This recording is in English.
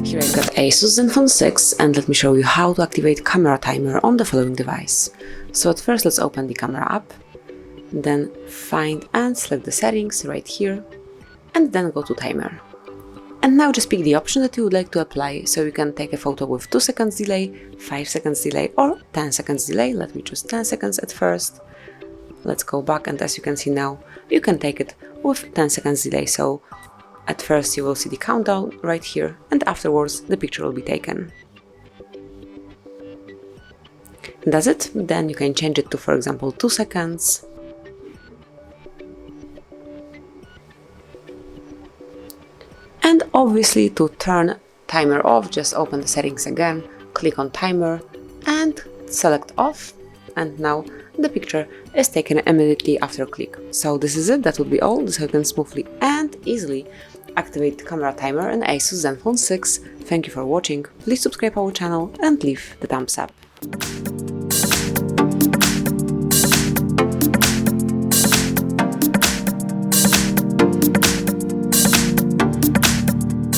Here I've got ASUS Zenfone 6 and let me show you how to activate camera timer on the following device. So at first let's open the camera app, then find and select the settings right here and then go to timer. And now just pick the option that you would like to apply, so you can take a photo with 2 seconds delay, 5 seconds delay or 10 seconds delay. Let me choose 10 seconds at first. Let's go back and as you can see now, you can take it with 10 seconds delay. So at first you will see the countdown right here and afterwards the picture will be taken. That's it. Then you can change it to, for example, 2 seconds. And obviously to turn timer off, just open the settings again, click on timer and select off. And now the picture is taken immediately after a click. So this is it, that would be all. This is how you can smoothly and easily activate the camera timer on ASUS Zenfone 6. Thank you for watching, please subscribe our channel and leave the thumbs up.